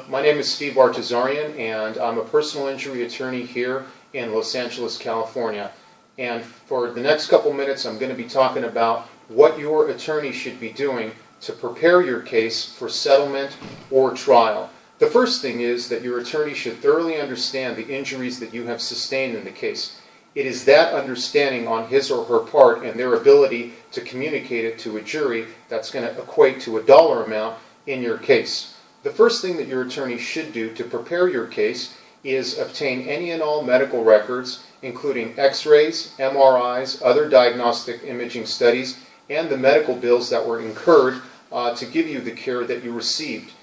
My name is Steve Artazarian, and I'm a personal injury attorney here in Los Angeles, California. And for the next couple minutes, I'm going to be talking about what your attorney should be doing to prepare your case for settlement or trial. The first thing is that your attorney should thoroughly understand the injuries that you have sustained in the case. It is that understanding on his or her part and their ability to communicate it to a jury that's going to equate to a dollar amount in your case. The first thing that your attorney should do to prepare your case is obtain any and all medical records, including x-rays, MRIs, other diagnostic imaging studies, and the medical bills that were incurred to give you the care that you received.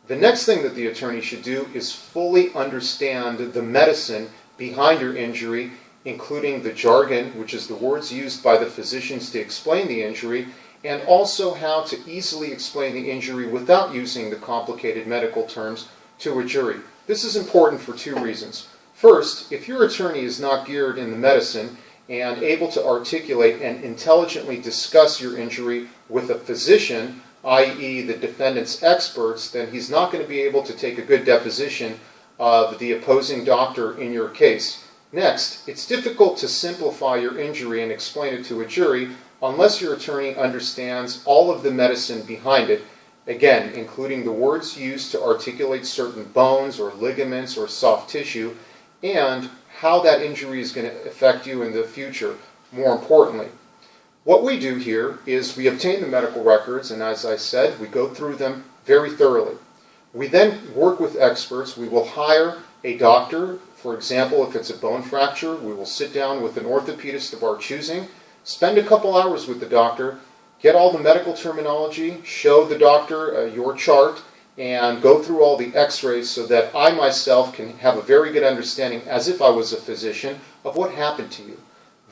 The next thing that the attorney should do is fully understand the medicine behind your injury, including the jargon, which is the words used by the physicians to explain the injury, and also how to easily explain the injury without using the complicated medical terms to a jury. This is important for two reasons. First, if your attorney is not geared in the medicine and able to articulate and intelligently discuss your injury with a physician, i.e. the defendant's experts, then he's not going to be able to take a good deposition of the opposing doctor in your case. Next, it's difficult to simplify your injury and explain it to a jury unless your attorney understands all of the medicine behind it, again, including the words used to articulate certain bones or ligaments or soft tissue, and how that injury is going to affect you in the future, more importantly. What we do here is we obtain the medical records, and as I said, we go through them very thoroughly. We then work with experts. We will hire a doctor. For example, if it's a bone fracture, we will sit down with an orthopedist of our choosing, spend a couple hours with the doctor, get all the medical terminology, show the doctor your chart, and go through all the x-rays so that I myself can have a very good understanding, as if I was a physician, of what happened to you.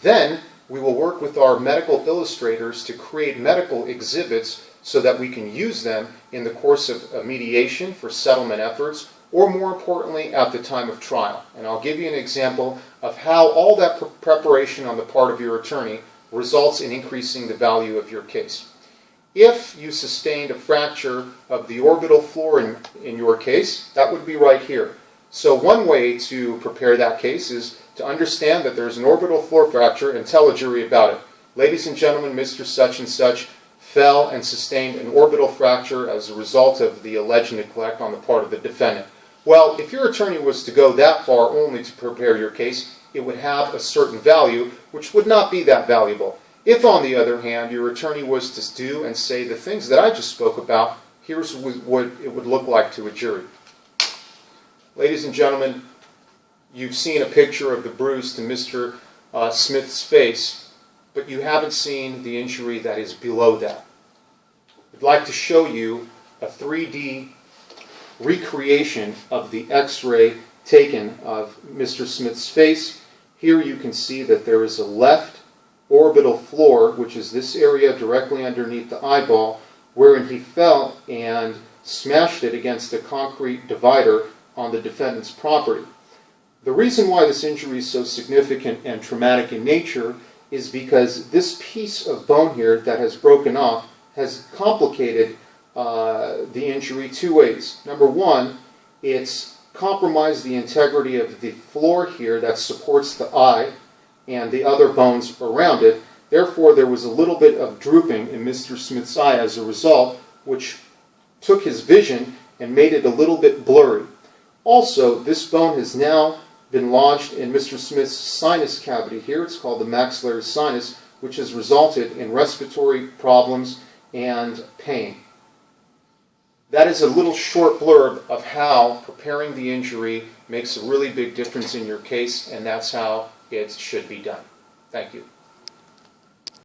Then we will work with our medical illustrators to create medical exhibits so that we can use them in the course of a mediation for settlement efforts, or more importantly, at the time of trial. And I'll give you an example of how all that preparation on the part of your attorney results in increasing the value of your case. If you sustained a fracture of the orbital floor in your case, that would be right here. So one way to prepare that case is to understand that there's an orbital floor fracture and tell a jury about it. Ladies and gentlemen, Mr. Such and Such fell and sustained an orbital fracture as a result of the alleged neglect on the part of the defendant. Well, if your attorney was to go that far only to prepare your case, it would have a certain value, which would not be that valuable. If, on the other hand, your attorney was to do and say the things that I just spoke about, here's what it would look like to a jury. Ladies and gentlemen, you've seen a picture of the bruise to Mr. Smith's face, but you haven't seen the injury that is below that. I'd like to show you a 3D recreation of the x-ray taken of Mr. Smith's face. Here you can see that there is a left orbital floor, which is this area directly underneath the eyeball, wherein he fell and smashed it against a concrete divider on the defendant's property. The reason why this injury is so significant and traumatic in nature is because this piece of bone here that has broken off has complicated the injury two ways. Number one, it's compromised the integrity of the floor here that supports the eye and the other bones around it. Therefore, there was a little bit of drooping in Mr. Smith's eye as a result, which took his vision and made it a little bit blurry. Also, this bone has now been lodged in Mr. Smith's sinus cavity here. It's called the maxillary sinus, which has resulted in respiratory problems and pain. That is a little short blurb of how preparing the injury makes a really big difference in your case, and that's how it should be done. Thank you.